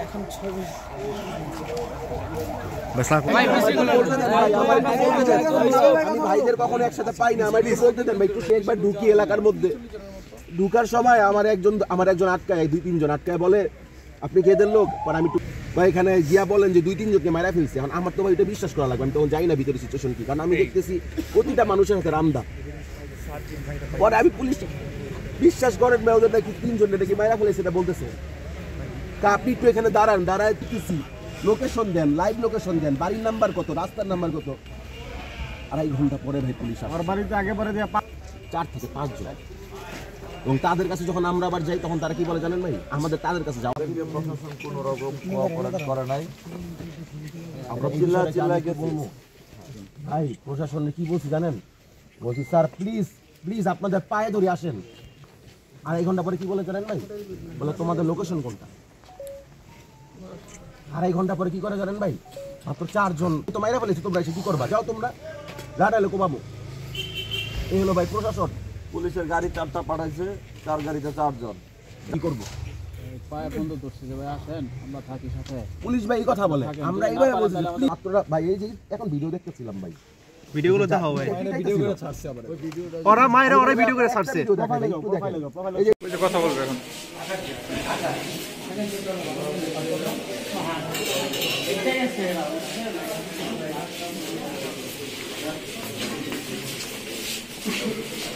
এখন ছবি আমি ভাইদের কখনো একসাথে পাই না, আমার বলতে দেন ভাই, একটু একবার ঢুকি এলাকার মধ্যে। ঢুকার সময় আমার একজন আটকায়, 2-3 জন আটকায়, বলে আপনি কে এদের লোক? পরে আমি ভাই এখানে গিয়া বলেন যে 2-3 জনকে মারা ফেলছে। এখন আমার তো ভাই এটা বিশ্বাস করা লাগবে, আমি তখন যাই না ভিতরে সিচুয়েশন কি, কারণ আমি দেখতেছি প্রতিটা মানুষের হাতে রামদা। পরে আমি পুলিশ বিশ্বাস করেন ভাই, ওদের নাকি 3 জন নাকি মারা ফেলেছে এটা বলতেছে। আপনি একটু এখানে দাঁড়ায় দিতেছি, লোকেশন দেন, লাইভ লোকেশন দেন, বাড়ির নাম্বার কত, রাস্তার নাম্বার কত। 2.5 ঘন্টা পরে ভাই পুলিশ আমার বাড়িতে আগে পরে দিয়ে 4 থেকে 5 জন। এবং তাদের কাছে যখন আমরা আবার যাই তখন তারা কি বলে জানেন ভাই, আমাদের তাদের কাছে যাওয়া প্রশাসন কোনো রকম কোঅপারেট করে নাই। আমরা চিল্লায় বলবো ভাই প্রশাসনে কি বলছি জানেন, বলছি স্যার প্লিজ আপনাদের পায়ে ধরে আসেন। 2.5 ঘন্টা পরে কি বলে জানেন ভাই, বলে তোমাদের লোকেশন কোনটা। 2.5 ঘন্টা পরে কি করে জানেন ভাই, মাত্র 4 জন তো মাইরা ফেলেছে, তোমরা এসে কি করবা, যাও তোমরা গাড়ালে কোবাবো। এই হলো ভাই প্রশাসন। পুলিশের গাড়ি 4টা পাঠাইছে, 4 গাড়িতে 4 জন। কি করবো, পায়ে বন্ধ করছে যে ভাই আসেন আমরা থাকি সাথে। পুলিশ ভাই এই কথা বলে, আমরা এইভাবে বলছি আপনারা ভাই, এই যে এখন ভিডিও দেখতেছিলাম ভাই, ভিডিওগুলো দেখাও ভাই, ভিডিও করে ছাড়ছে আবার ওরা মাইরা ওরা ভিডিও করে ছাড়ছে। এই যে কথা বলবে এখন।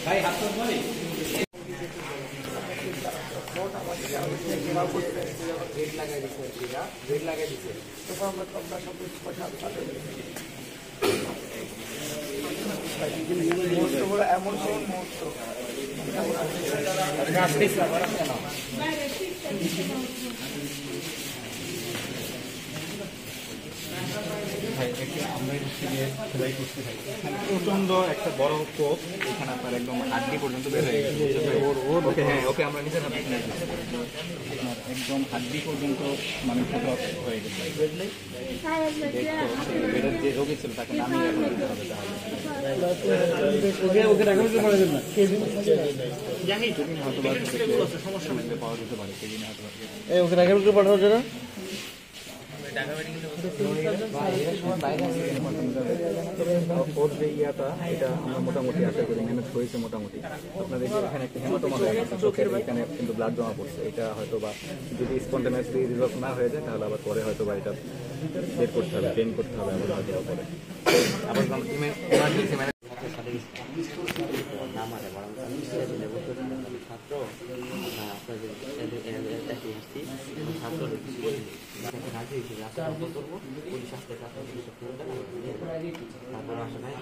ভাই হাত ধরে বলি গেট লাগাই দিছে তো আমরা সব কিছু পয়সা এমন মুহূর্ত প্রচন্ড একটা বড় কোপ, এখানে আপনার একদম হাড্ডি পর্যন্ত বের হয়ে গেছে। ওকে হ্যাঁ, ওকে আমরা নিজের হাতে একদম হাড্ডি পর্যন্ত মানে ক্ষত হয়ে গেছে। এটার যে রোগী ছিল তাকে নামিয়ে এখন দিতে হবে। সমস্যা মিললে পাওয়া যেতে পারে, সেদিন হয়তো পাঠানো যায় না। ওর যে ইয়াটা এটা আমরা মোটামুটি আশা করি ম্যানেজ হয়েছে মোটামুটি। আপনাদের এখানে একটা হেমাটোমা হয়ে গেছে, চোখের এখানে কিন্তু ব্লাড জমা পড়ছে। এটা হয়তো বা যদি স্পন্টেনিয়াসলি রিজলভ না হয়ে যায় তাহলে আবার পরে হয়তো বা এটা বের করতে হবে, ট্রেন করতে হবে আবার হয়তো পরে আবার টিমে ইমার্জেন্সি ম্যানেজ তারপর আসা নাই